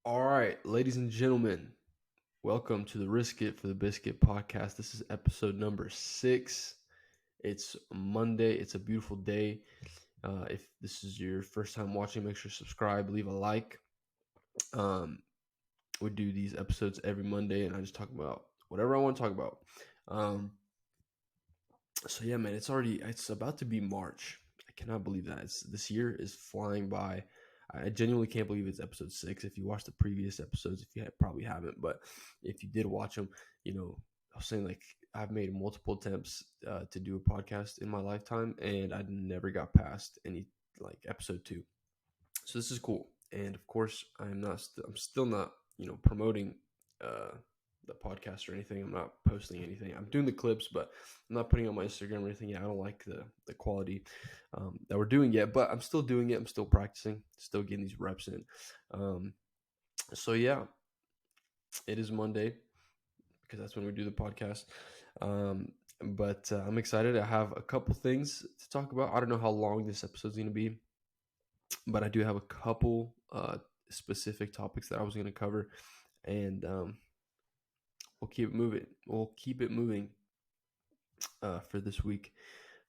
All right, ladies and gentlemen, welcome to the Risk It for the Biscuit podcast. This is episode number 6. It's Monday. It's a beautiful day. If this is your first time watching, make sure to subscribe, leave a like. Um, we do these episodes every Monday, and I just talk about whatever I want to talk about. Um, so yeah, man, it's about to be March. I cannot believe that. This year is flying by. I genuinely can't believe it's episode 6. If you watched the previous episodes, if you probably haven't, but if you did watch them, I was saying, like, I've made multiple attempts to do a podcast in my lifetime, and I never got past any, like, episode 2. So this is cool. And of course, I'm still not, promoting uh, the podcast or anything. I'm not posting anything. I'm doing the clips, but I'm not putting it on my Instagram or anything yet. I don't like the quality that we're doing yet, but I'm still doing it. I'm still practicing, still getting these reps in. Um, so yeah, it is Monday because that's when we do the podcast. But I'm excited. I have a couple things to talk about. I don't know how long this episode's going to be, but I do have a couple specific topics that I was going to cover, and we'll keep it moving. We'll keep it moving for this week.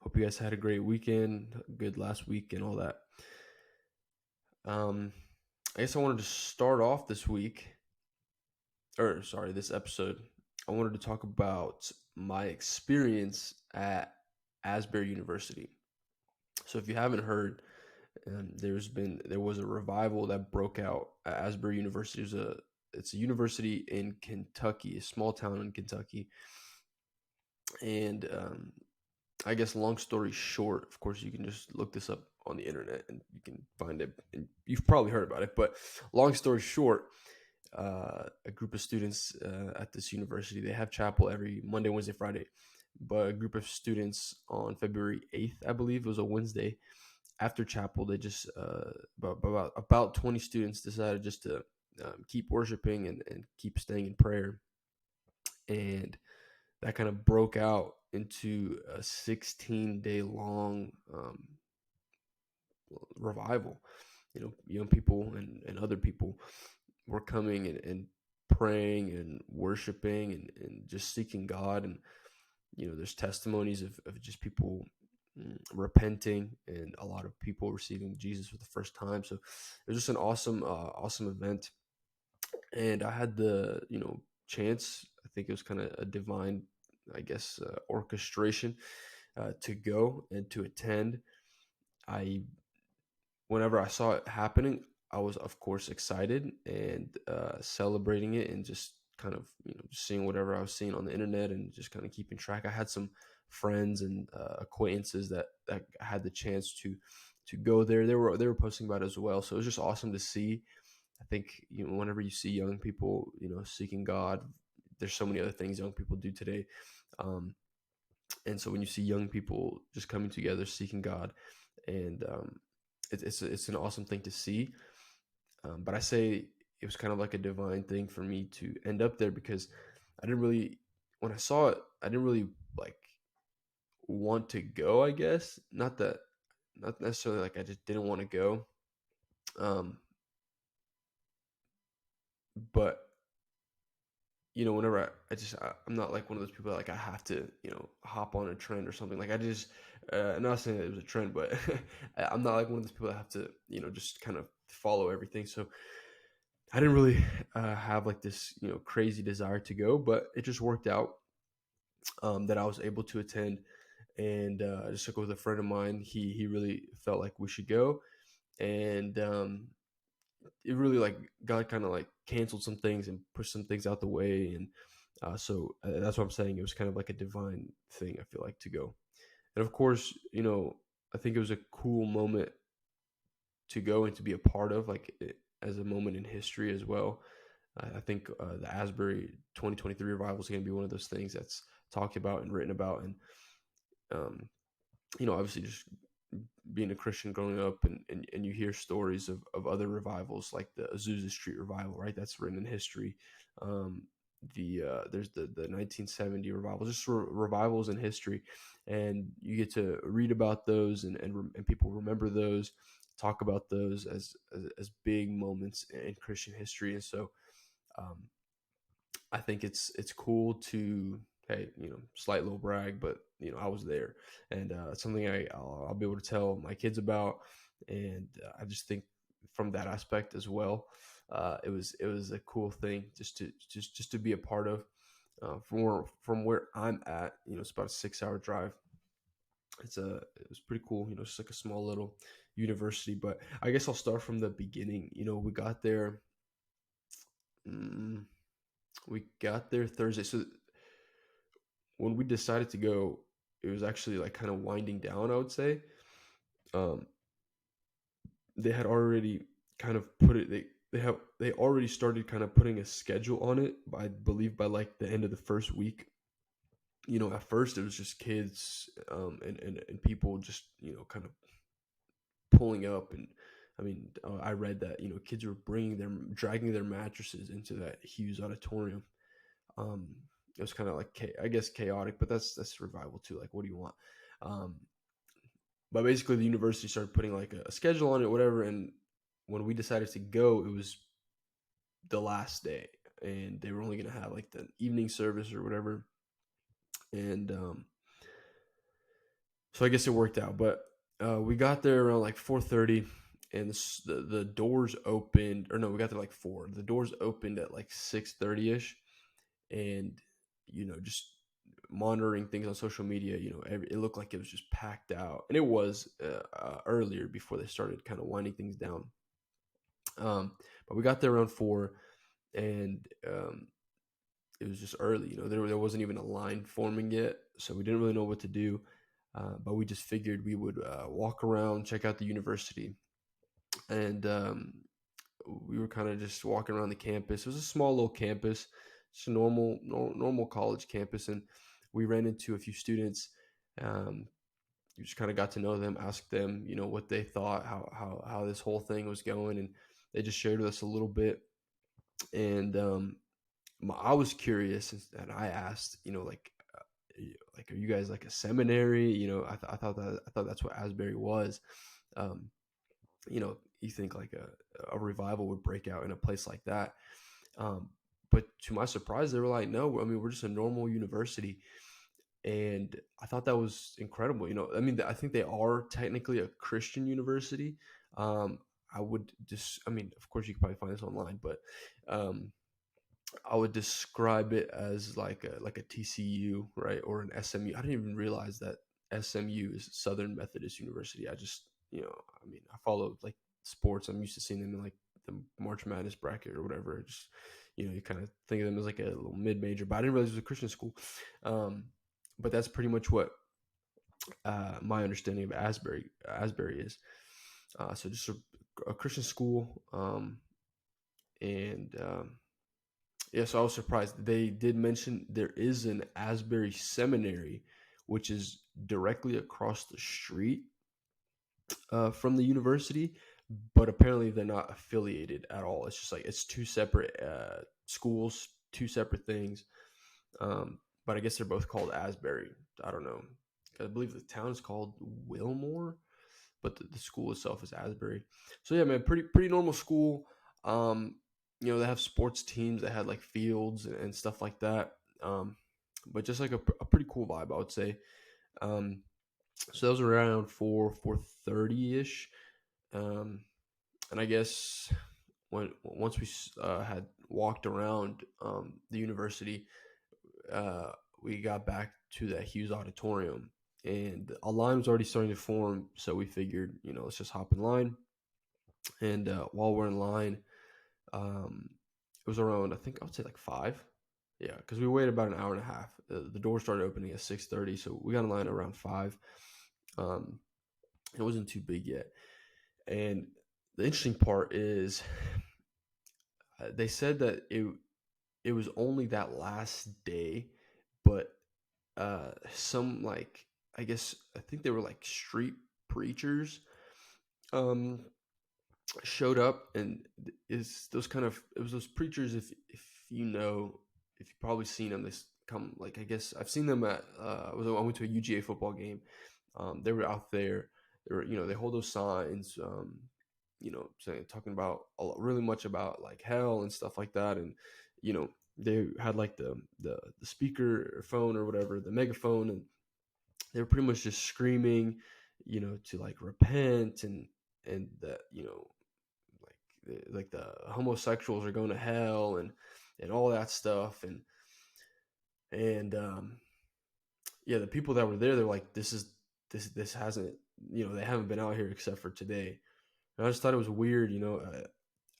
Hope you guys had a great weekend, good last week, and all that. I guess I wanted to start off this episode. I wanted to talk about my experience at Asbury University. So if you haven't heard, there was a revival that broke out at Asbury University. It's a university in Kentucky, a small town in Kentucky, and I guess long story short, of course, you can just look this up on the internet and you can find it, and you've probably heard about it. But long story short, a group of students at this university, they have chapel every Monday, Wednesday, Friday. But a group of students on February 8th, I believe it was a Wednesday, after chapel, they just about 20 students decided just to keep worshiping and keep staying in prayer, and that kind of broke out into a 16-day long revival. Young people and other people were coming and praying and worshiping and just seeking God. And there's testimonies of just people repenting, and a lot of people receiving Jesus for the first time. So it was just an awesome event, and I had the chance. I think it was kind of a divine, I guess, orchestration to go and to attend. I Whenever I saw it happening, I was of course excited and celebrating it, and just kind of just seeing whatever I was seeing on the internet and just kind of keeping track. I had some friends and acquaintances that had the chance to go there. They were posting about it as well, so it was just awesome to see. I think whenever you see young people seeking God, there's so many other things young people do today, um, and so when you see young people just coming together seeking God, and it's an awesome thing to see. But I say it was kind of like a divine thing for me to end up there, because I didn't really, when I saw it, I didn't really like want to go. I guess not necessarily like I just didn't want to go. Um, but whenever I'm not like one of those people that, like, I have to, hop on a trend or something. Like, I just, I'm not saying that it was a trend, but I'm not like one of those people that have to, just kind of follow everything. So I didn't really have like this, crazy desire to go, but it just worked out that I was able to attend, and I just took it with a friend of mine. He really felt like we should go, and it really, like, God kind of like canceled some things and pushed some things out the way, and that's what I'm saying. It was kind of like a divine thing, I feel like, to go. And of course, I think it was a cool moment to go and to be a part of, like, as a moment in history as well. I think the Asbury 2023 revival is going to be one of those things that's talked about and written about. And um, obviously, just being a Christian growing up, and you hear stories of other revivals, like the Azusa Street revival, right? That's written in history. There's the 1970 revival, just revivals in history, and you get to read about those, and people remember those. talk about those as big moments in Christian history. And so um, I think it's cool to, hey, slight little brag, but I was there, and it's something I'll be able to tell my kids about, and I just think from that aspect as well, it was a cool thing just to be a part of. From where I'm at, it's about a 6 hour drive. It was pretty cool, just like a small little university. But I guess I'll start from the beginning. We got there. Mm, we got there Thursday. So when we decided to go, it was actually like kind of winding down, I would say. Um, they had already kind of put it. They already started kind of putting a schedule on it. I believe by like the end of the first week. At first it was just kids, and people just kind of pulling up. And I mean, I read that kids were dragging their mattresses into that Hughes auditorium. Um, it was kind of like, I guess, chaotic, but that's revival too. Like, what do you want? Um, but basically, the university started putting like a schedule on it, whatever. And when we decided to go, it was the last day, and they were only going to have like the evening service or whatever. And so I guess it worked out. But we got there around like 4:30, and the doors opened. Or no, we got there like 4. The doors opened at like 6:30 ish, and just monitoring things on social media, it looked like it was just packed out, and it was earlier before they started kind of winding things down. But we got there around 4, and it was just early. There wasn't even a line forming yet, so we didn't really know what to do. But we just figured we would walk around, check out the university, and we were kind of just walking around the campus. It was a small little campus, just a normal college campus, and we ran into a few students. Um, you just kind of got to know them, asked them, what they thought, how this whole thing was going, and they just shared with us a little bit. And I was curious, and I asked, like, are you guys like a seminary? I thought that's what Asbury was. Um, you think like a revival would break out in a place like that. Um, but to my surprise, they were like, no, I mean, we're just a normal university. And I thought that was incredible. I mean, I think they are technically a Christian university. Um, I mean, of course, you can probably find this online, but um, I would describe it as like a TCU, right, or an SMU. I didn't even realize that SMU is Southern Methodist University. I just, I mean, I follow like sports. I'm used to seeing them in like the March Madness bracket or whatever. Just, you kind of think of them as like a little mid-major, but I didn't realize it was a Christian school. But that's pretty much what my understanding of Asbury is. So just a Christian school, and yeah, so I was surprised. They did mention there is an Asbury Seminary, which is directly across the street from the university, but apparently they're not affiliated at all. It's just like it's two separate schools, two separate things. But I guess they're both called Asbury. I don't know. I believe the town is called Wilmore, but the school itself is Asbury. So yeah, man, pretty normal school. Um, they have sports teams that had like fields and stuff like that. But just like a pretty cool vibe, I would say. Um, so that was around 4:30 ish. Um, and I guess once we had walked around the university, uh, we got back to that Hughes auditorium, and a line was already starting to form. So we figured, let's just hop in line. And while we're in line, it was around, I think I would say like 5. Yeah, because we waited about an hour and a half. The door started opening at 6:30, so we got in line around 5. Um, it wasn't too big yet. And the interesting part is they said that it was only that last day, but some like I think they were like street preachers um showed up, and is those kind of it was those preachers, if you've probably seen them, they come like, I guess I've seen them at I went to a UGA football game. They were out there, they hold those signs, saying talking about really much about like hell and stuff like that, and they had like the speaker phone or whatever, the megaphone, and they were pretty much just screaming, to like repent, and that like the homosexuals are going to hell, and all that stuff, and yeah, the people that were there, they're like, this hasn't, they haven't been out here except for today. And I just thought it was weird.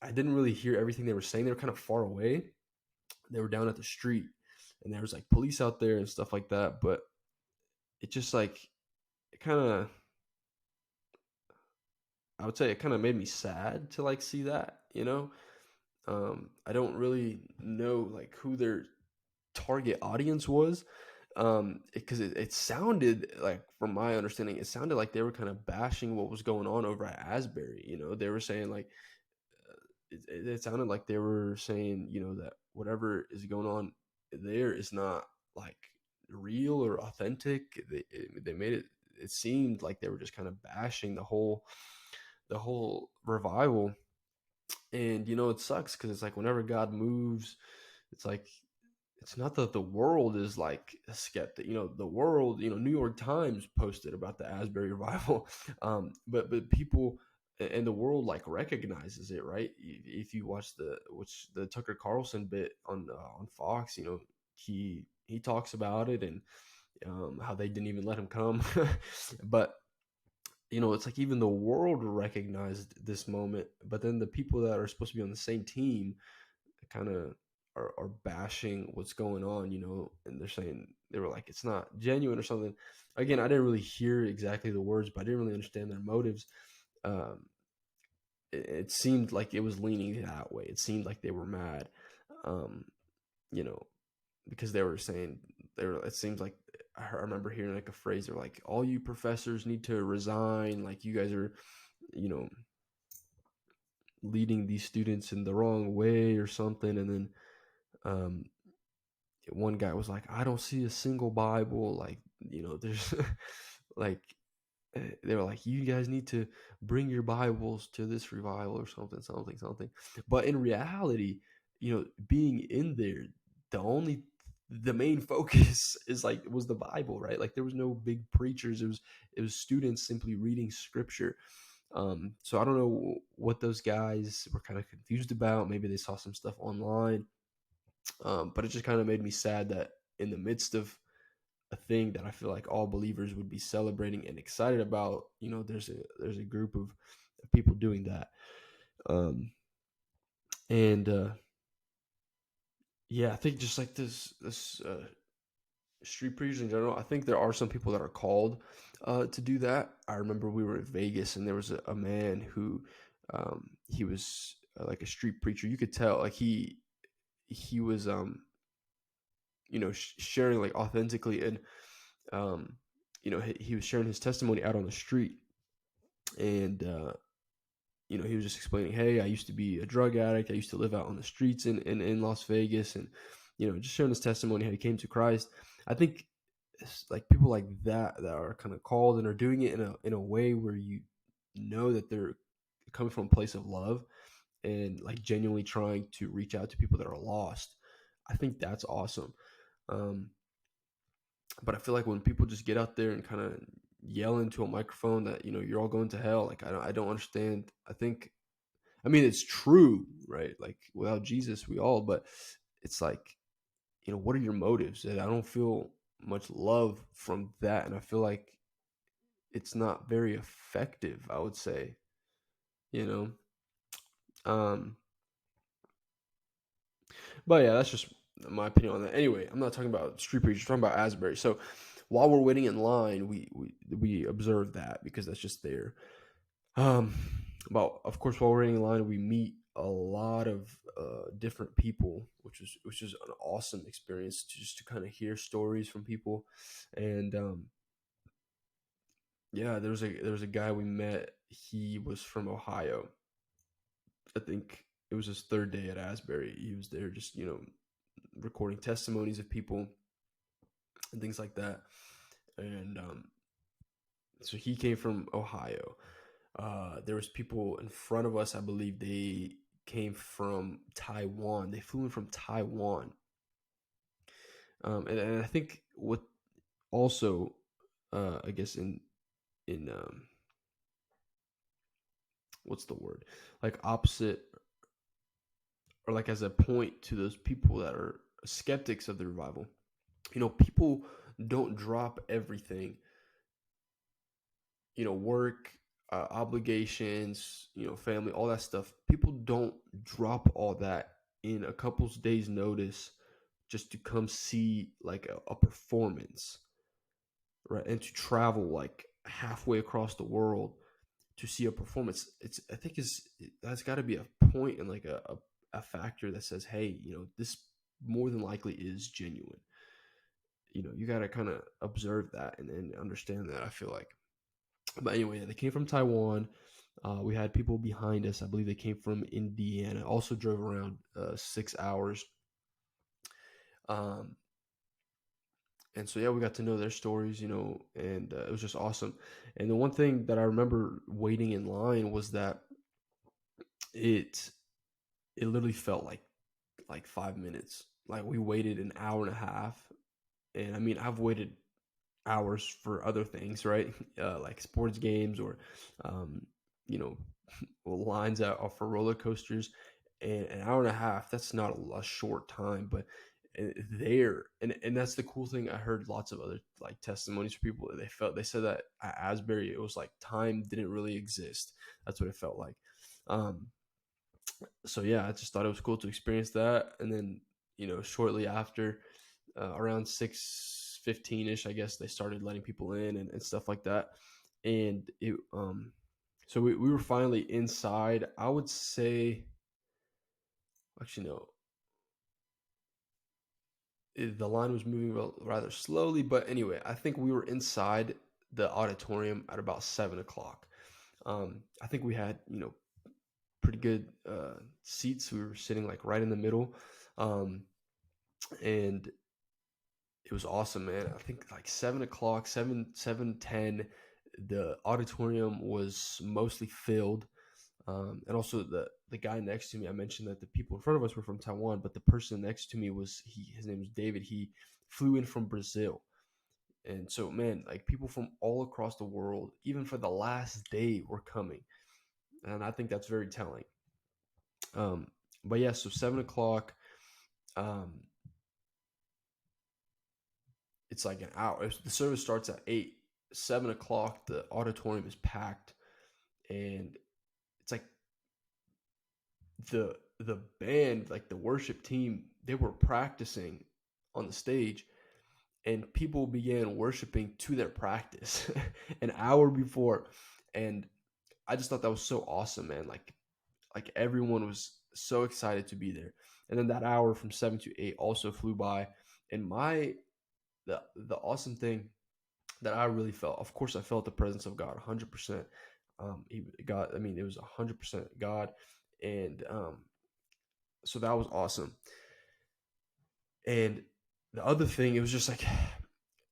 I didn't really hear everything they were saying. They were kind of far away. They were down at the street, and there was like police out there and stuff like that. But it just like it kind of, I would say it kind of made me sad to like see that. I don't really know like who their target audience was, because it sounded like, from my understanding, it sounded like they were kind of bashing what was going on over at Asbury. They were saying like, it sounded like they were saying, that whatever is going on there is not like real or authentic. They made it seemed like they were just kind of bashing the whole revival. And it sucks because it's like whenever God moves, it's like, it's not that the world is like a skeptic. The world, New York Times posted about the Asbury revival, but people and the world like recognizes it, right? If you watch the Tucker Carlson bit on Fox, he talks about it, and how they didn't even let him come, but it's like even the world recognized this moment, but then the people that are supposed to be on the same team kind of are bashing what's going on, and they're saying, they were like, it's not genuine or something. Again, I didn't really hear exactly the words, but I didn't really understand their motives. Um, it seemed like it was leaning that way. It seemed like they were mad, um, you know, because they were saying, it seems like I remember hearing like a phrase, they're like, all you professors need to resign. Like, you guys are, you know, leading these students in the wrong way or something. And then, um, one guy was like, I don't see a single Bible. Like, there's like, they were like, you guys need to bring your Bibles to this revival or something, something, something. But in reality, being in there, the main focus is like, was the Bible, right? Like, there was no big preachers. It was students simply reading scripture. So I don't know what those guys were kind of confused about. Maybe they saw some stuff online. But it just kind of made me sad that in the midst of a thing that I feel like all believers would be celebrating and excited about, there's a group of people doing that. And yeah, I think just like this street preachers in general, I think there are some people that are called to do that. I remember we were in Vegas, and there was a man who, he was like a street preacher. You could tell like he was sharing like authentically, and he was sharing his testimony out on the street. And he was just explaining, hey, I used to be a drug addict, I used to live out on the streets in Las Vegas, and just sharing his testimony, how he came to Christ. I think it's like people like that are kind of called and are doing it in a way where that they're coming from a place of love, and like genuinely trying to reach out to people that are lost. I think that's awesome. um, but I feel like when people just get out there and kind of yell into a microphone that you're all going to hell, like I don't understand. I mean, it's true, right? Like, without Jesus, we all. But it's like, what are your motives? And I don't feel much love from that, and I feel like it's not very effective, I would say. You know, but yeah, that's just my opinion on that. Anyway, I'm not talking about street preachers. I'm talking about Asbury. So while we're waiting in line, we observe that because that's just there. Um, but of course, while we're waiting in line, we meet a lot of different people, which is an awesome experience to kind of hear stories from people. And yeah, there was a guy we met. He was from Ohio. I think it was his third day at Asbury. He was there just recording testimonies of people and things like that. And So he came from Ohio. There was people in front of us. I believe they came from Taiwan. They flew in from Taiwan. And I think what also, I guess in what's the word, like opposite, or like as a point to those people that are skeptics of the revival. People don't drop everything, work, obligations, family, all that stuff. People don't drop all that in a couple's days notice just to come see like a performance, right? And to travel like halfway across the world to see a performance. I think that's got to be a point and like a factor that says, hey, this more than likely is genuine. You got to kind of observe that and understand that, I feel like. But anyway, yeah, they came from Taiwan. We had people behind us. I believe they came from Indiana. Also drove around 6 hours. Um, and so yeah, we got to know their stories, and it was just awesome. And the one thing that I remember waiting in line was that it it literally felt like 5 minutes. Like we waited an hour and a half, and I mean I've waited hours for other things, right? Like sports games or, um, you know, lines out for roller coasters. And an hour and a half, that's not a short time, but there, and that's the cool thing. I heard lots of other like testimonies from people that they said that at Asbury, it was like time didn't really exist. That's what it felt like. Um, so yeah, I just thought it was cool to experience that. And then, shortly after, around 6:15 ish, I guess they started letting people in and stuff like that. And so we were finally inside. I would say, actually, no, the line was moving rather slowly. But anyway, I think we were inside the auditorium at about 7 o'clock. I think we had, pretty good seats. We were sitting like right in the middle. Um, and it was awesome, man. I think like 7 o'clock, 7:10, the auditorium was mostly filled. And also the guy next to me, I mentioned that the people in front of us were from Taiwan, but the person next to me his name was David. He flew in from Brazil. And so, man, like people from all across the world, even for the last day, were coming. And I think that's very telling. Um, but yeah, so 7 o'clock, um, it's like an hour. The service starts at 8. 7 o'clock, the auditorium is packed, and it's like the band, like the worship team, they were practicing on the stage, and people began worshiping to their practice an hour before. And I just thought that was so awesome, man. Like everyone was so excited to be there. And then that hour from 7 to 8 also flew by. And the awesome thing that I really felt, of course, I felt the presence of God 100%. God, I mean, it was 100% God. And so that was awesome. And the other thing, it was just like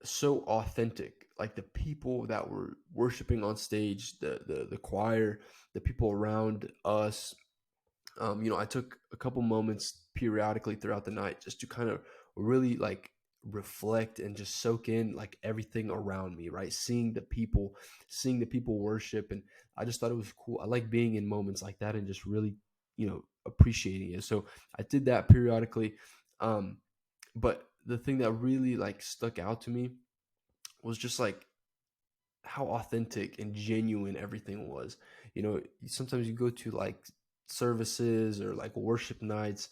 so authentic. Like the people that were worshiping on stage, the choir, the people around us. I took a couple moments periodically throughout the night just to kind of really like reflect and just soak in like everything around me, right? Seeing the people worship. And I just thought it was cool. I like being in moments like that and just really, appreciating it. So I did that periodically. But the thing that really like stuck out to me was just like how authentic and genuine everything was. Sometimes you go to like services or like worship nights,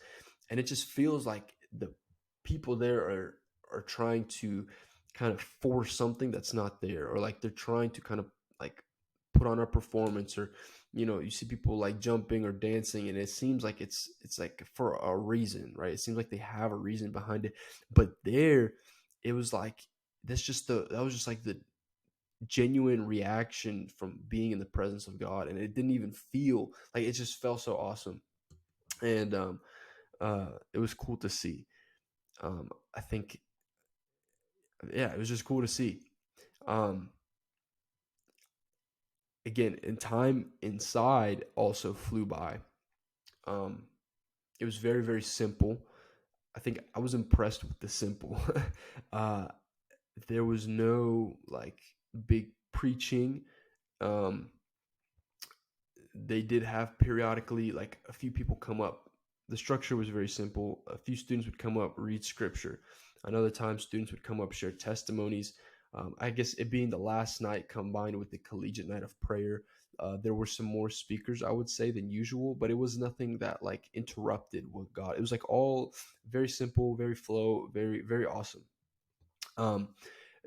and it just feels like the people there are trying to kind of force something that's not there, or like they're trying to kind of like put on a performance, or you see people like jumping or dancing, and it seems like it's like for a reason, right? It seems like they have a reason behind it. But there, it was like that was just like the genuine reaction from being in the presence of God, and it didn't even feel like, it just felt so awesome. And it was cool to see. I think, yeah, it was just cool to see. Um, again, and time inside also flew by. Um, it was very, very simple. I think I was impressed with the simple. uh, there was no like big preaching. Um, they did have periodically like a few people come up. The structure was very simple. A few students would come up, read scripture. Another time, students would come up, share testimonies. I guess it being the last night combined with the collegiate night of prayer, there were some more speakers, I would say, than usual, but it was nothing that like interrupted what God. It was like all very simple, very flow, very, very awesome. Um,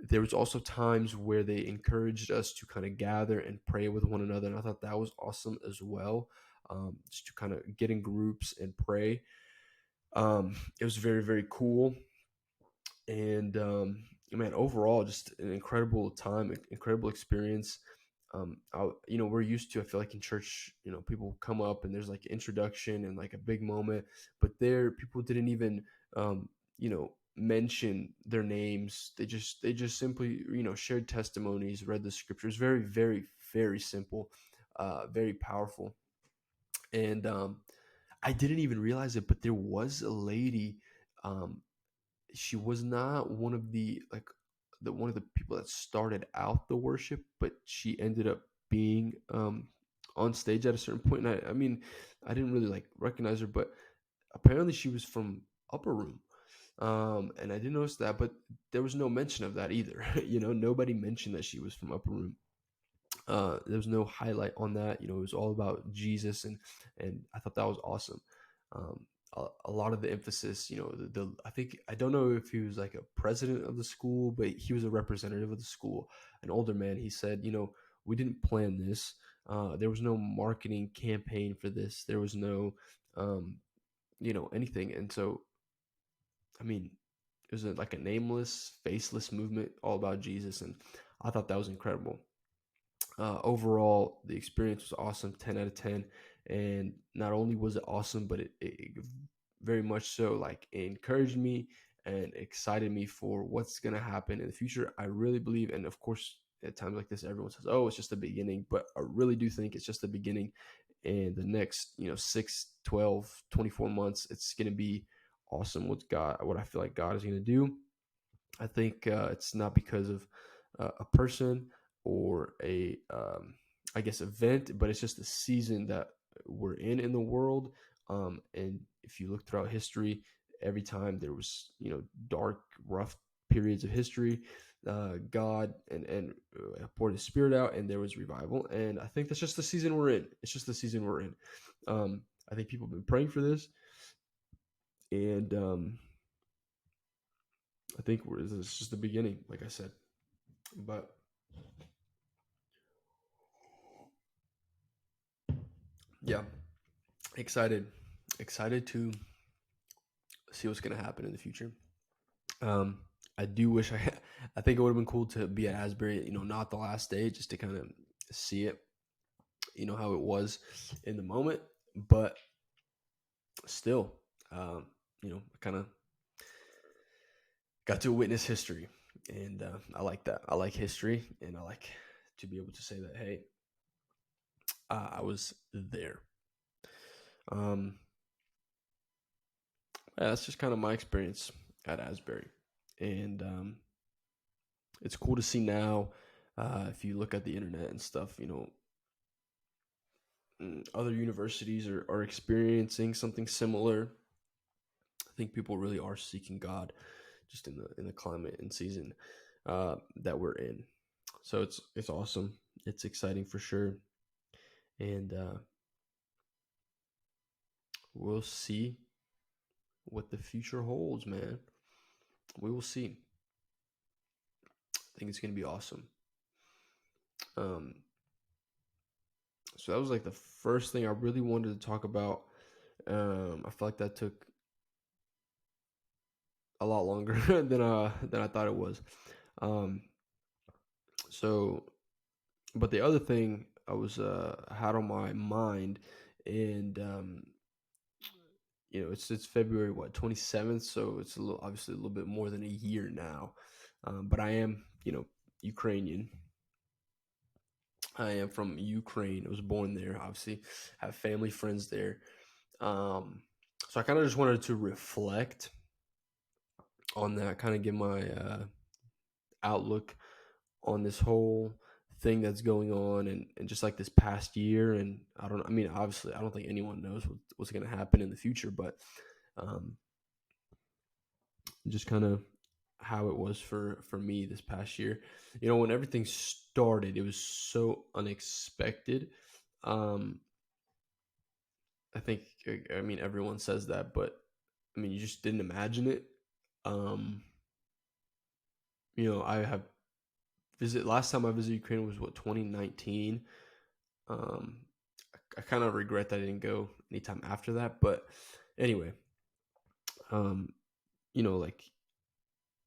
there was also times where they encouraged us to kind of gather and pray with one another, and I thought that was awesome as well. Just to kind of get in groups and pray. It was very, very cool, and man, overall, just an incredible time, incredible experience. We're used to. I feel like in church, people come up and there's like introduction and like a big moment, but there, people didn't even, mention their names. They just simply, shared testimonies, read the scriptures. Very, very, very simple, very powerful, and I didn't even realize it, but there was a lady. Um, she was not one of the one of the people that started out the worship, but she ended up being on stage at a certain point. And I mean, I didn't really like recognize her, but apparently she was from Upper Room. And I didn't notice that, but there was no mention of that either. Nobody mentioned that she was from Upper Room. There was no highlight on that. It was all about Jesus, and I thought that was awesome. A lot of the emphasis, I think I don't know if he was like a president of the school, but he was a representative of the school, an older man. He said, we didn't plan this. There was no marketing campaign for this. There was no, anything. And so, I mean, it was like a nameless, faceless movement all about Jesus, and I thought that was incredible. Overall, the experience was awesome, 10 out of 10. And not only was it awesome, but it very much so like encouraged me and excited me for what's going to happen in the future. I really believe, and of course, at times like this, everyone says, oh, it's just the beginning, but I really do think it's just the beginning. And the next, 6, 12, 24 months, it's going to be awesome what I feel like God is going to do. I think it's not because of a person or I guess, event, but it's just the season that we're in the world. And if you look throughout history, every time there was, dark, rough periods of history, God and poured His Spirit out, and there was revival. And I think that's just the season we're in. It's just the season we're in. I think people have been praying for this, and I think this is just the beginning, like I said. But yeah, excited, excited to see what's going to happen in the future. I do wish I think it would have been cool to be at Asbury, not the last day, just to kind of see it, how it was in the moment. But still, kind of got to witness history, and I like that. I like history, and I like to be able to say that, hey, I was there. Um, yeah, that's just kind of my experience at Asbury, and it's cool to see now. If you look at the internet and stuff, other universities are experiencing something similar. I think people really are seeking God, just in the climate and season that we're in. So it's awesome. It's exciting for sure, and we'll see what the future holds, man. We will see. I think it's going to be awesome. Um, so that was like the first thing I really wanted to talk about. I feel like that took a lot longer than I thought it was. Um, so, but the other thing I was had on my mind, and it's February, what, 27th, so it's obviously a little bit more than a year now. But I am, Ukrainian, I am from Ukraine. I was born there, obviously, have family, friends there. Um, so I kind of just wanted to reflect on that, kind of give my outlook on this whole thing that's going on, and just like this past year. And I mean, obviously, I don't think anyone knows what's going to happen in the future, but um, just kind of how it was for me this past year. When everything started, it was so unexpected. Um, I think, I mean, everyone says that, but I mean, you just didn't imagine it. Um, I have last time I visited Ukraine was what, 2019. Um, I kind of regret that I didn't go anytime after that, but anyway, um, like,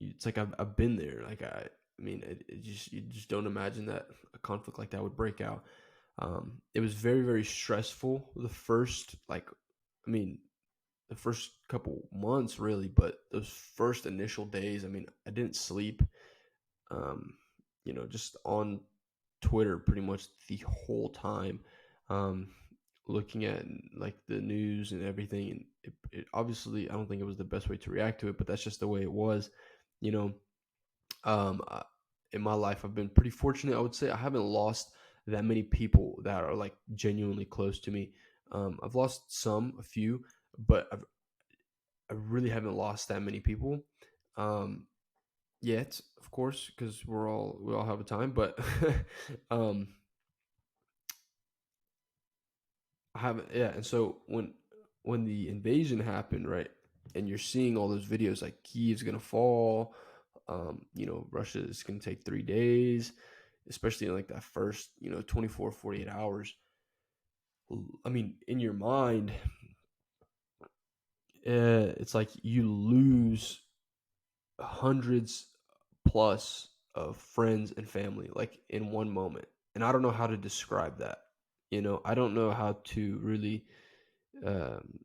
it's like I've been there. Like, I mean, you just don't imagine that a conflict like that would break out. It was very, very stressful. The first, like, I mean, the first couple months really, but those first initial days, I mean, I didn't sleep. Um, just on Twitter pretty much the whole time, um, looking at like the news and everything. And it obviously, I don't think it was the best way to react to it, but that's just the way it was. You know, um, uh, in my life, I've been pretty fortunate. I would say I haven't lost that many people that are like genuinely close to me. I've lost a few, but I really haven't lost that many people. Um, Yet, of course, because we all have a time, but um, I haven't. Yeah, and so when the invasion happened, right, and you're seeing all those videos like Kiev's gonna fall, Russia is gonna take 3 days, especially in like that first 24 48 hours. I mean, in your mind, it's like you lose hundreds plus of friends and family like in one moment, and I don't know how to describe that. I don't know how to really um,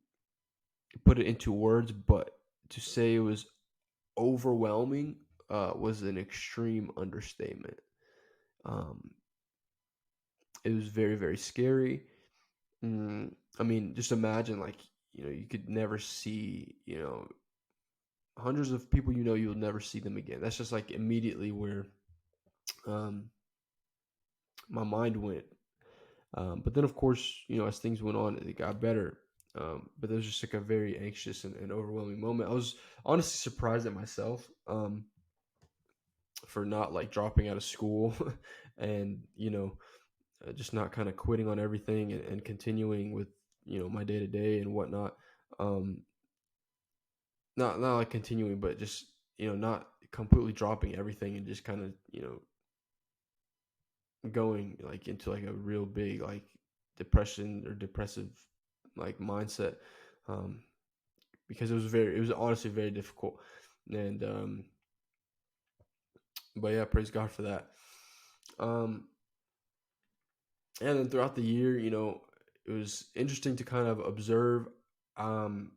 put it into words, but to say it was overwhelming was an extreme understatement. um, it was very, very scary. I mean, just imagine, like, you could never see, hundreds of people, you'll never see them again. That's just like immediately where um, my mind went. But then, of course, as things went on, it got better. But it was just like a very anxious and overwhelming moment. I was honestly surprised at myself for not like dropping out of school and, just not kind of quitting on everything and continuing with, my day to day and whatnot. Um, not like continuing, but just, not completely dropping everything and just kind of, going like into like a real big like depression or depressive like mindset, um because it was honestly very difficult. And but yeah, praise God for that. um and then throughout the year, it was interesting to kind of observe. um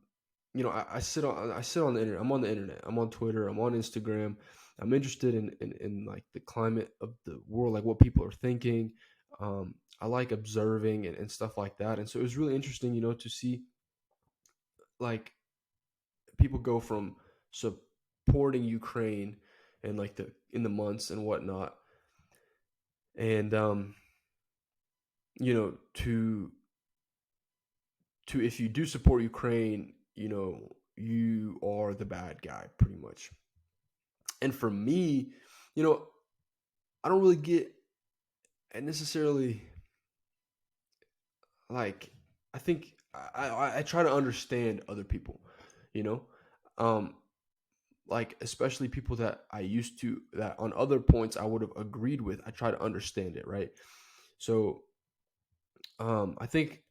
I sit on the internet. I'm on the internet, I'm on Twitter, I'm on Instagram. I'm interested in like the climate of the world, like what people are thinking. I like observing and stuff like that. And so it was really interesting, to see like people go from supporting Ukraine and like the in the months and whatnot, and to if you do support Ukraine, you are the bad guy pretty much. And for me, you know, I don't really get necessarily like, I think I try to understand other people, you know, um, like especially people that I used to that on other points I would have agreed with. I try to understand it, right? So I think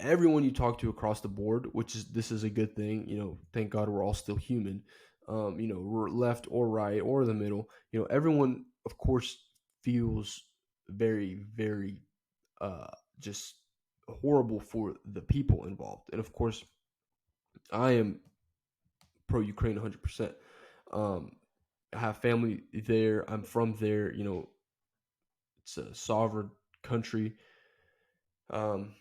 everyone you talk to across the board, which is this is a good thing, thank God we're all still human. We're left or right or the middle. Everyone, of course, feels very, very uh, just horrible for the people involved. And of course, I am pro Ukraine 100%. Um, I have family there. I'm from there. It's a sovereign country. Um,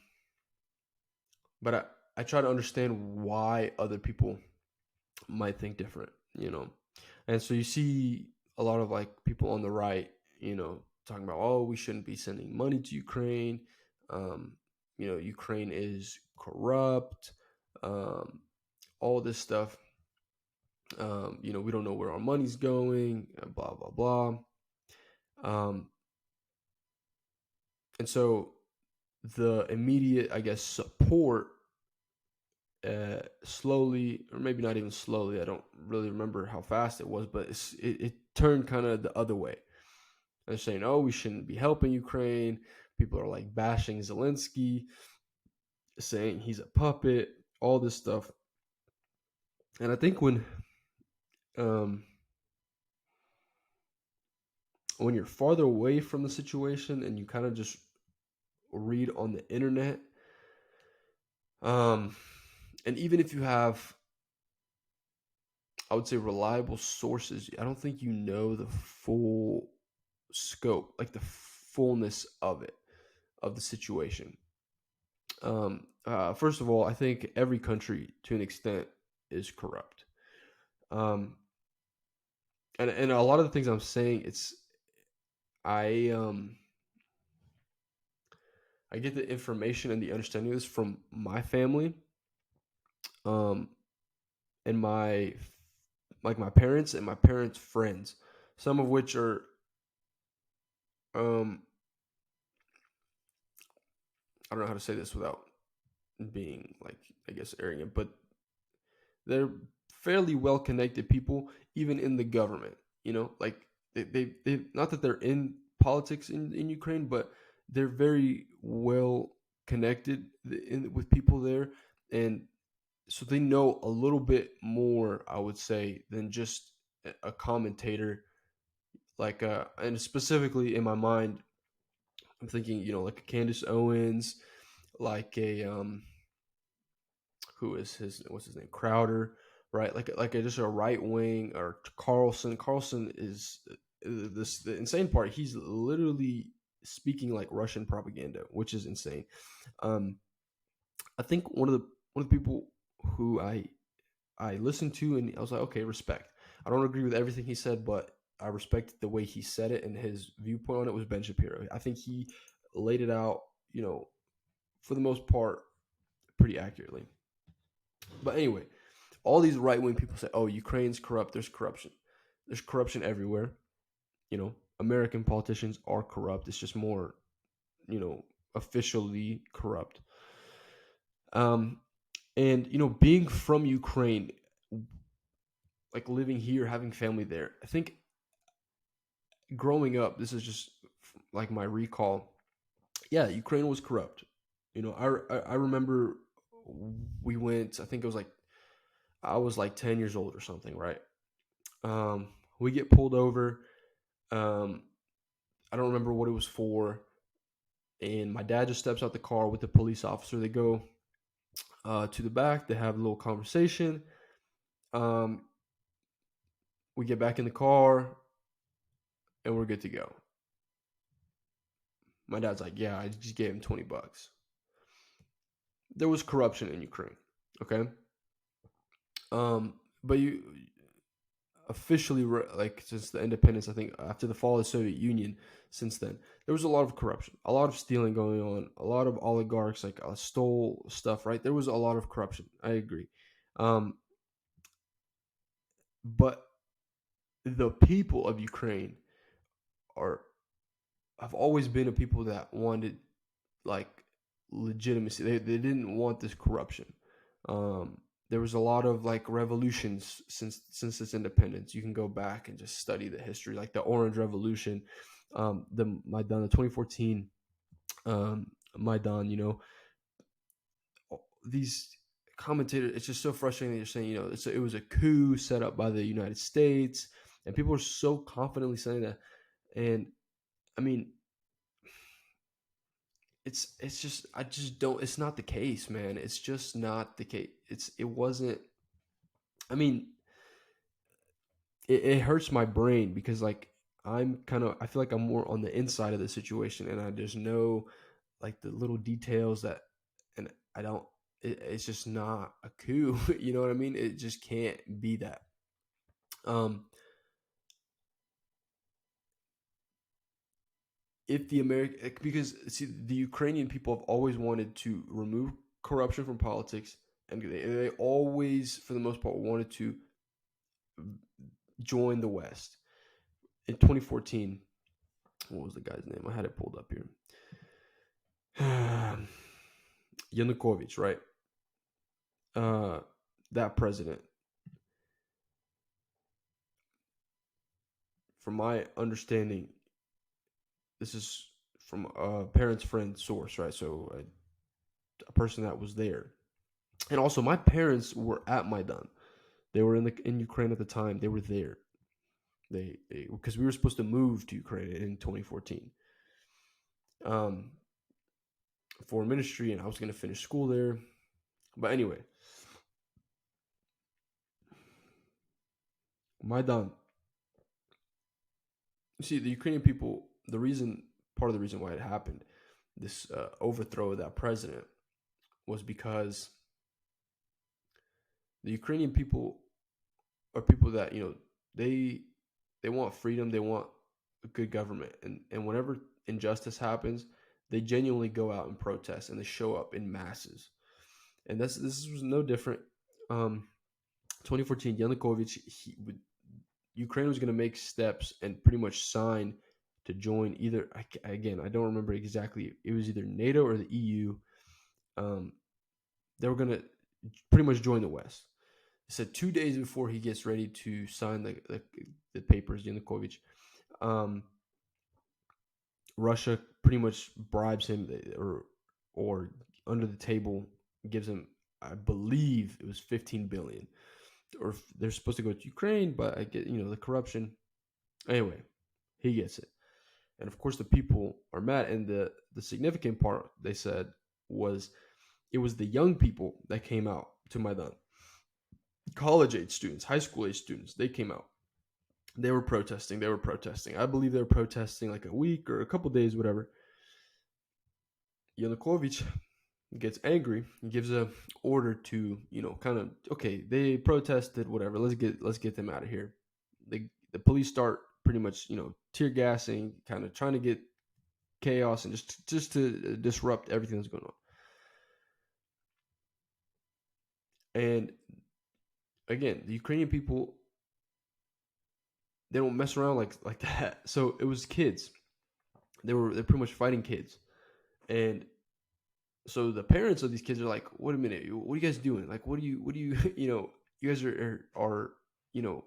but I try to understand why other people might think different, you know. And so you see a lot of like people on the right, talking about, oh, we shouldn't be sending money to Ukraine. Um, Ukraine is corrupt. Um, all this stuff. We don't know where our money's going, and blah blah blah. Um, and so the immediate, I guess, support slowly, or maybe not even slowly. I don't really remember how fast it was, but it turned kind of the other way. They're saying, "Oh, we shouldn't be helping Ukraine." People are like bashing Zelensky, saying he's a puppet, all this stuff. And I think um, when you're farther away from the situation and you kind of just read on the internet, um, and even if you have, I would say, reliable sources, I don't think you know the full scope, like the fullness of it, of the situation. First of all, I think every country, to an extent, is corrupt. Um, and a lot of the things I'm saying, I um I get the information and the understanding of this from my family, um, and my parents and my parents' friends, some of which are um I don't know how to say this without being like, I guess, arrogant, but they're fairly well connected people, even in the government. Like they not that they're in politics in Ukraine, but they're very well connected with people there, and so they know a little bit more, I would say, than just a commentator. Like, and specifically in my mind, I'm thinking, like a Candace Owens, like a who is his what's his name, Crowder, right? Just a right wing, or Carlson. Carlson is this the insane part. He's literally speaking like Russian propaganda, which is insane. Um, I think one of the people who I listened to, and I was like, okay, respect. I don't agree with everything he said, but I respect the way he said it, and his viewpoint on it was Ben Shapiro. I think he laid it out, for the most part, pretty accurately. But anyway, all these right wing people say, "Oh, Ukraine's corrupt. There's corruption. There's corruption everywhere." American politicians are corrupt. It's just more, officially corrupt. Um, and being from Ukraine, like living here, having family there, I think growing up, this is just like my recall. Yeah, Ukraine was corrupt. I remember we went. I think it was like I was like 10 years old or something, right? We get pulled over. Um, I don't remember what it was for. And my dad just steps out the car with the police officer. They go to the back. They have a little conversation. Um, we get back in the car and we're good to go. My dad's like, "Yeah, I just gave him $20." There was corruption in Ukraine. Okay. But you officially, like, since the independence, I think after the fall of the Soviet Union, since then there was a lot of corruption, a lot of stealing going on, a lot of oligarchs like stole stuff. Right, there was a lot of corruption. I agree, but the people of Ukraine are have always been a people that wanted like legitimacy. They didn't want this corruption. Um, there was a lot of like revolutions since its independence. You can go back and just study the history, like the Orange Revolution, the Maidan, the 2014 Maidan. These commentators. It's just so frustrating that you're saying, it was a coup set up by the United States, and people are so confidently saying that. And I mean, it's just, I just don't, it's not the case, man. It's just not the case. It wasn't. I mean, it hurts my brain because, like, I feel like I'm more on the inside of the situation, and I just know like the little details that, and I don't. It's just not a coup. You know what I mean? It just can't be that. Um, if the American, because see, the Ukrainian people have always wanted to remove corruption from politics, and they always, for the most part, wanted to join the West. In 2014, what was the guy's name? I had it pulled up here. Yanukovych, right? Uh, that president, from my understanding, this is from a parent's friend source, right? So a person that was there, and also my parents were at Maidan. They were in Ukraine at the time. They were there. They because we were supposed to move to Ukraine in 2014 um, for ministry, and I was going to finish school there. But anyway, Maidan. You see, the Ukrainian people. Part of the reason why it happened, this overthrow of that president, was because the Ukrainian people are people that they they want freedom, they want a good government, and whenever injustice happens, they genuinely go out and protest, and they show up in masses, and this was no different. Um, 2014, Yanukovych, Ukraine was going to make steps and pretty much sign to join either. Again, I don't remember exactly. It was either NATO or the EU. Um, they were going to pretty much join the West. He said 2 days before he gets ready to sign the papers, Yanukovych, um, Russia pretty much bribes him, or under the table gives him, I believe it was 15 billion, or they're supposed to go to Ukraine, but I get the corruption. Anyway, he gets it, and of course the people are mad. And the significant part, they said, was it was the young people that came out to Maidan, college age students, high school age students. They came out. They were protesting. They were protesting. I believe they were protesting like a week or a couple days, whatever. Yanukovych gets angry and gives a order to, kind of, okay, they protested, whatever. Let's get them out of here. The police start pretty much, tear gassing, kind of trying to get chaos and just to disrupt everything that's going on. And again, the Ukrainian people, they don't mess around like that. So it was kids. They're pretty much fighting kids. And so the parents of these kids are like, wait a minute, what are you guys doing? Like, what do you you guys are you know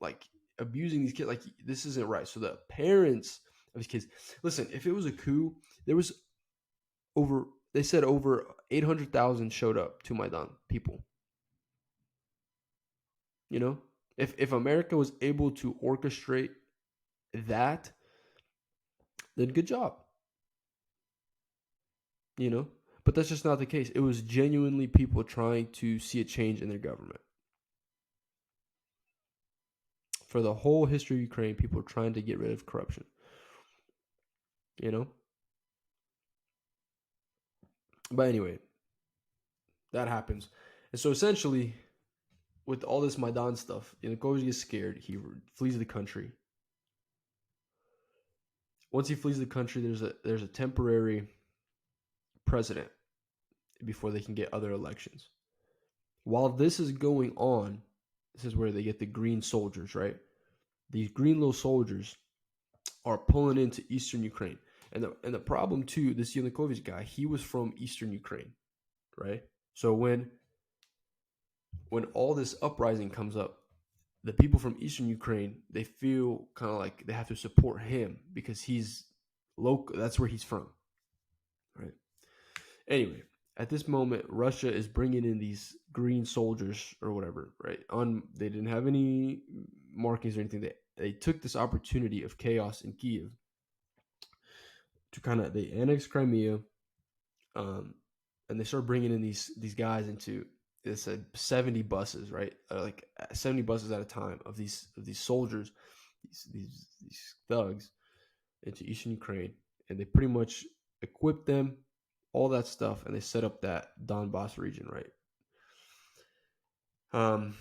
like abusing these kids. Like, this isn't right. So the parents of these kids, listen, if it was a coup, there was over, they said over 800,000 showed up to Maidan people. You know, if America was able to orchestrate that, then good job. You know, but that's just not the case. It was genuinely people trying to see a change in their government. For the whole history of Ukraine, people are trying to get rid of corruption. You know, but anyway, that happens, and so essentially, with all this Maidan stuff, Yanukovych gets scared. He flees the country. Once he flees the country, there's a temporary president before they can get other elections. While this is going on, this is where they get the green soldiers, right? These green little soldiers are pulling into eastern Ukraine. And the problem too, this Yanukovych guy, he was from eastern Ukraine, right? So when all this uprising comes up, the people from eastern Ukraine, they feel kind of like they have to support him because he's local. That's where he's from, right? Anyway, at this moment, Russia is bringing in these green soldiers or whatever, right? They didn't have any markings or anything. They took this opportunity of chaos in Kiev to they annexed Crimea, um, and they started bringing in these guys into, it said 70 buses, right? Like 70 buses at a time of these soldiers, these thugs into eastern Ukraine, and they pretty much equipped them, all that stuff, and they set up that Donbass region, right? Um,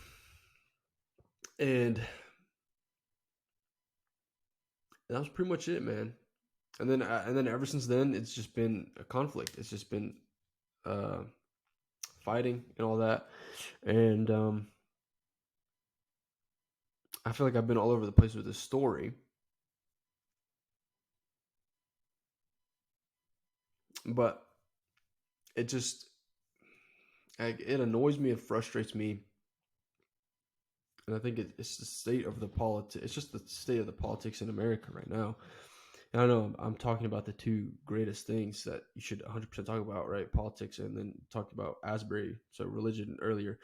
and that was pretty much it, man. And then ever since then, it's just been a conflict. It's just been uh, fighting and all that, and I feel like I've been all over the place with this story, but it just it annoys me and frustrates me, and I think it's the state of the politics. It's just the state of the politics in America right now. And I know I'm talking about the two greatest things that you should 100% talk about, right? Politics, and then talked about Asbury, so religion earlier.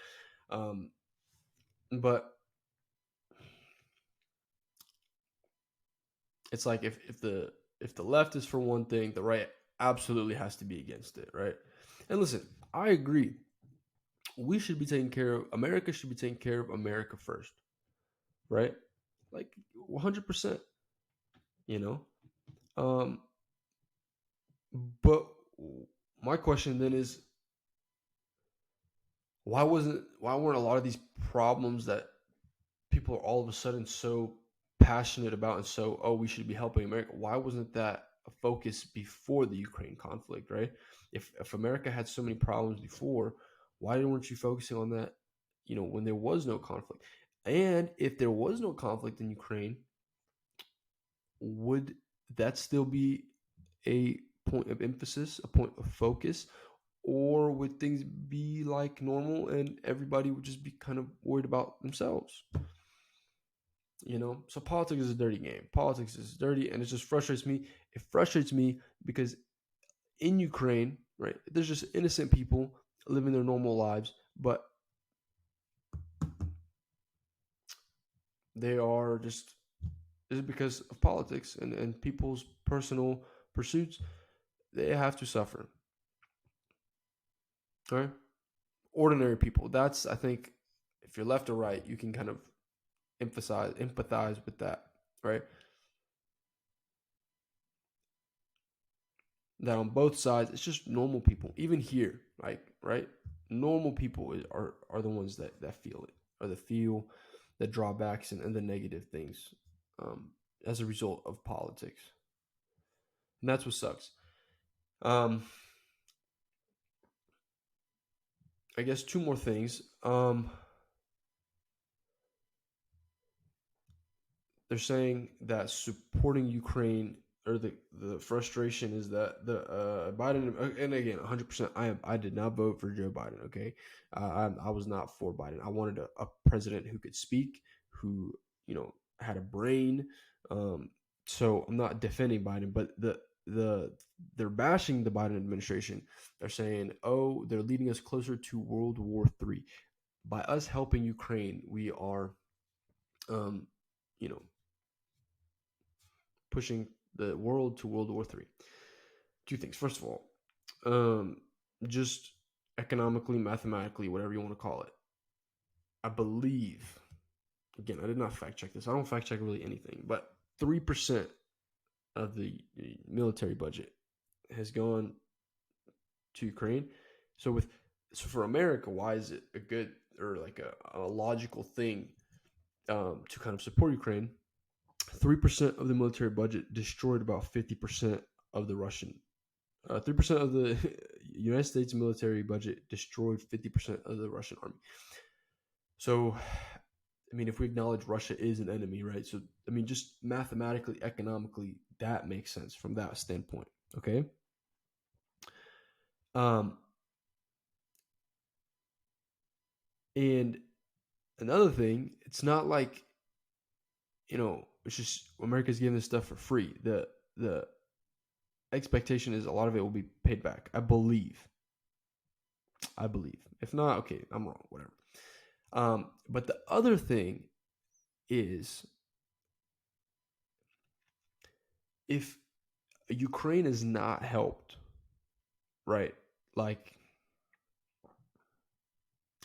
Um, but it's like if the left is for one thing, the right absolutely has to be against it, right? And listen, I agree. We should be taking care of America. Should be taking care of America first, right? Like 100%. You know, um, but my question then is, why weren't a lot of these problems that people are all of a sudden so passionate about and so, oh, we should be helping America, why wasn't that a focus before the Ukraine conflict, right? If America had so many problems before, why weren't you focusing on that, when there was no conflict? And if there was no conflict in Ukraine, would that still be a point of emphasis, a point of focus, or would things be like normal and everybody would just be kind of worried about themselves? So politics is a dirty game. Politics is dirty, and it just frustrates me. It frustrates me because in Ukraine, right, there's just innocent people living their normal lives, but they are just because of politics and people's personal pursuits, they have to suffer. All right, ordinary people. That's, I think, if you're left or right, you can kind of empathize with that, right? That on both sides, it's just normal people. Even here, like, right, normal people are the ones that feel it, or the feel the drawbacks and the negative things, um, as a result of politics, and that's what sucks. Um, I guess two more things. They're saying that supporting Ukraine, or the frustration is that the Biden, and again 100%, I did not vote for Joe Biden. Okay, I was not for Biden. I wanted a president who could speak, who had a brain. Um, so I'm not defending Biden, but the they're bashing the Biden administration. They're saying, oh, they're leading us closer to World War III by us helping Ukraine. We are, um, you know, pushing the world to World War III. Two things. First of all, um, just economically, mathematically, whatever you want to call it, I believe, again, I did not fact check this. I don't fact check really anything, but 3% of the military budget has gone to Ukraine. So for America, why is it a good, or like a logical thing, to kind of support Ukraine? 3% of the military budget destroyed about 50% of the Russian. 3% of the United States military budget destroyed 50% of the Russian army. So, I mean, if we acknowledge Russia is an enemy, right? So, I mean, just mathematically, economically, that makes sense from that standpoint. Okay. Um, and another thing, it's not like, it's just America's giving this stuff for free. The expectation is a lot of it will be paid back. I believe. If not, okay, I'm wrong. Whatever. But the other thing is, if Ukraine is not helped, right? Like,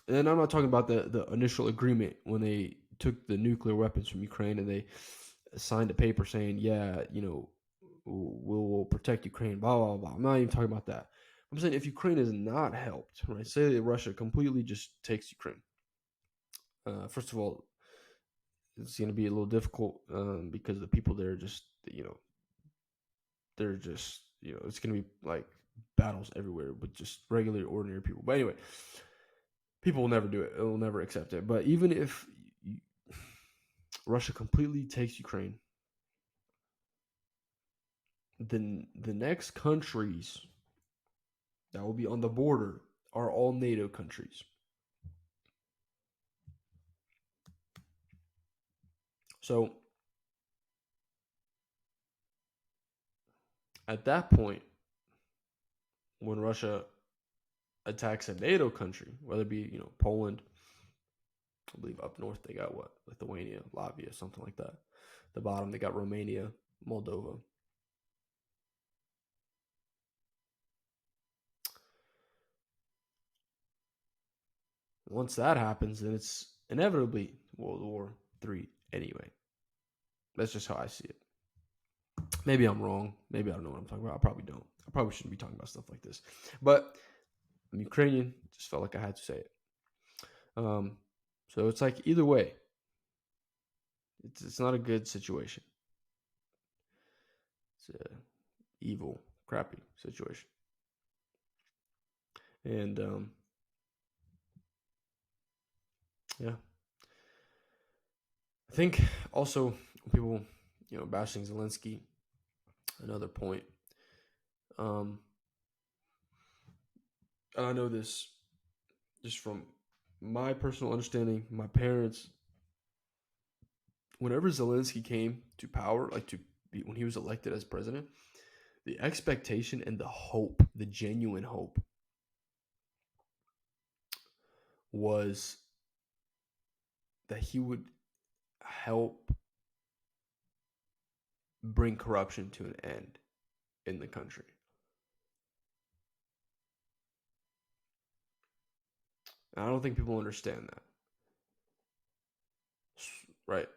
and I'm not talking about the initial agreement when they took the nuclear weapons from Ukraine and they signed a paper saying, yeah, we'll protect Ukraine, blah, blah, blah. I'm not even talking about that. I'm saying if Ukraine is not helped, right? Say that Russia completely just takes Ukraine. First of all, it's going to be a little difficult because the people there just, they're just, it's going to be like battles everywhere with just regular, ordinary people. But anyway, people will never do it. It will never accept it. But even if Russia completely takes Ukraine, then the next countries that will be on the border are all NATO countries. So at that point, when Russia attacks a NATO country, whether it be Poland, I believe up north they got what, Lithuania, Latvia, something like that. The bottom they got Romania, Moldova. Once that happens, then it's inevitably World War III anyway. That's just how I see it. Maybe I'm wrong. Maybe I don't know what I'm talking about. I probably don't. I probably shouldn't be talking about stuff like this. But I'm Ukrainian. Just felt like I had to say it. So it's like either way, it's not a good situation. It's a evil, crappy situation. And yeah, I think also people, bashing Zelensky. Another point. And I know this just from my personal understanding. My parents, whenever Zelensky came to power, like when he was elected as president, the expectation and the hope, the genuine hope, was that he would help bring corruption to an end in the country. And I don't think people understand that. Right?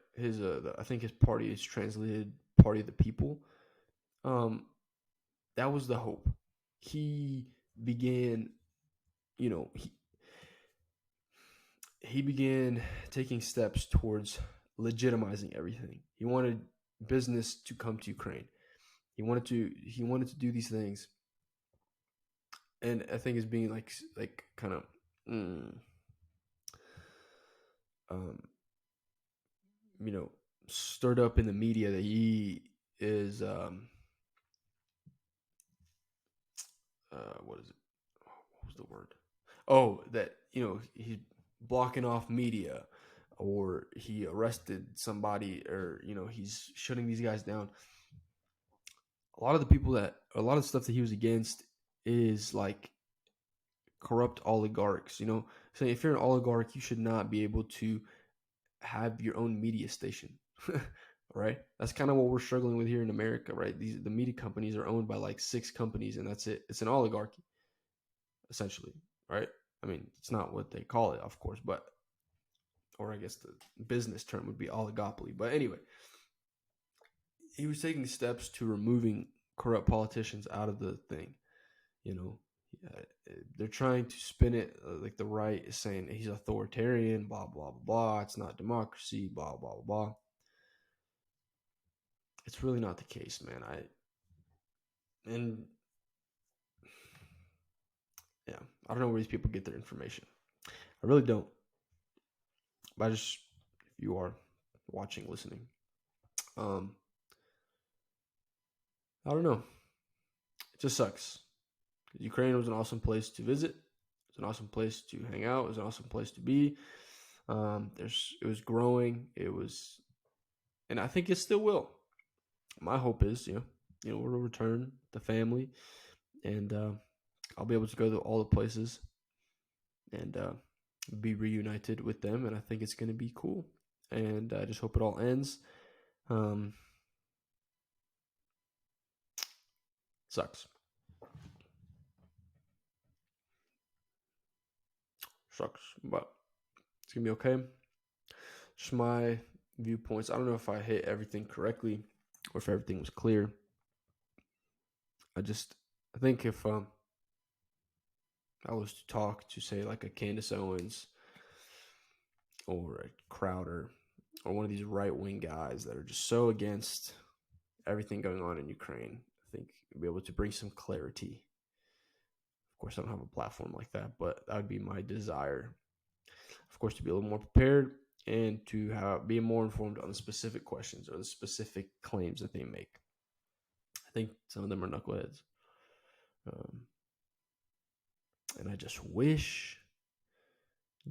I think his party is translated "Party of the People." Um, that was the hope. He began, you know, he began taking steps towards legitimizing everything. He wanted business to come to Ukraine. He wanted to do these things, and I think it's being like kind of um, stirred up in the media that he is what is it? What was the word? Oh, that he's blocking off media, or he arrested somebody, or he's shutting these guys down. A lot of stuff that he was against is like corrupt oligarchs. So if you're an oligarch, you should not be able to have your own media station. Right? That's kind of what we're struggling with here in America, right? The media companies are owned by like 6 companies, and that's it. It's an oligarchy, essentially, right? I mean, it's not what they call it, of course, but or I guess the business term would be oligopoly. But anyway, he was taking steps to removing corrupt politicians out of the thing. You know, they're trying to spin it like the right is saying he's authoritarian, blah blah blah blah. It's not democracy, blah blah blah blah. It's really not the case, man. And yeah, I don't know where these people get their information. I really don't. But if you are watching, listening, um, I don't know. It just sucks. Ukraine was an awesome place to visit. It was an awesome place to hang out. It was an awesome place to be. It was growing. And I think it still will. My hope is, we'll return the family, and I'll be able to go to all the places and be reunited with them. And I think it's going to be cool. And I just hope it all ends. Sucks. Sucks, but it's gonna be okay. Just my viewpoints. I don't know if I hit everything correctly or if everything was clear. I think if I was to talk to, say, like a Candace Owens or a Crowder or one of these right wing guys that are just so against everything going on in Ukraine, I think I'd be able to bring some clarity. Of course, I don't have a platform like that, but that would be my desire. Of course, to be a little more prepared and to be more informed on the specific questions or the specific claims that they make. I think some of them are knuckleheads. And I just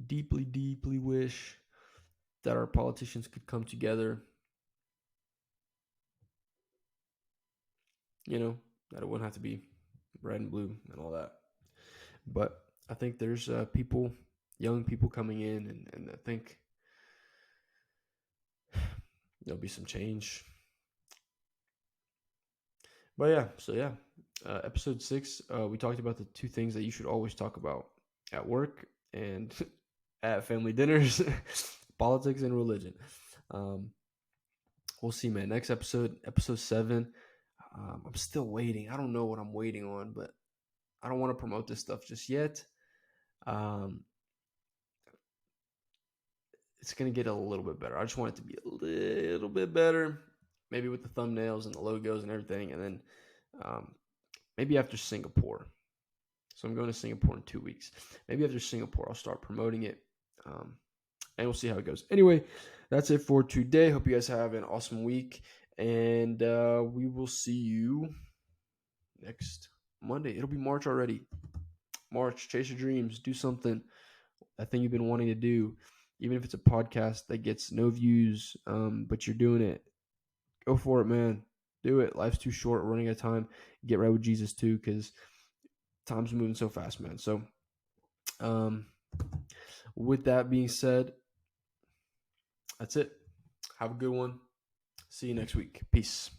deeply, deeply wish that our politicians could come together. That it wouldn't have to be red and blue and all that. But I think there's young people coming in, and I think there'll be some change. But yeah, episode 6, we talked about the 2 things that you should always talk about at work and at family dinners, politics and religion. We'll see, man. Next episode 7. I'm still waiting. I don't know what I'm waiting on, but I don't want to promote this stuff just yet. It's going to get a little bit better. I just want it to be a little bit better, maybe with the thumbnails and the logos and everything. And then maybe after Singapore. So I'm going to Singapore in 2 weeks. Maybe after Singapore, I'll start promoting it. And we'll see how it goes. Anyway, that's it for today. Hope you guys have an awesome week. And we will see you next Monday. It'll be March already. March, chase your dreams. Do something. That thing you've been wanting to do. Even if it's a podcast that gets no views, but you're doing it. Go for it, man. Do it. Life's too short. We're running out of time. Get right with Jesus too, because time's moving so fast, man. So with that being said, that's it. Have a good one. See you next week. Peace.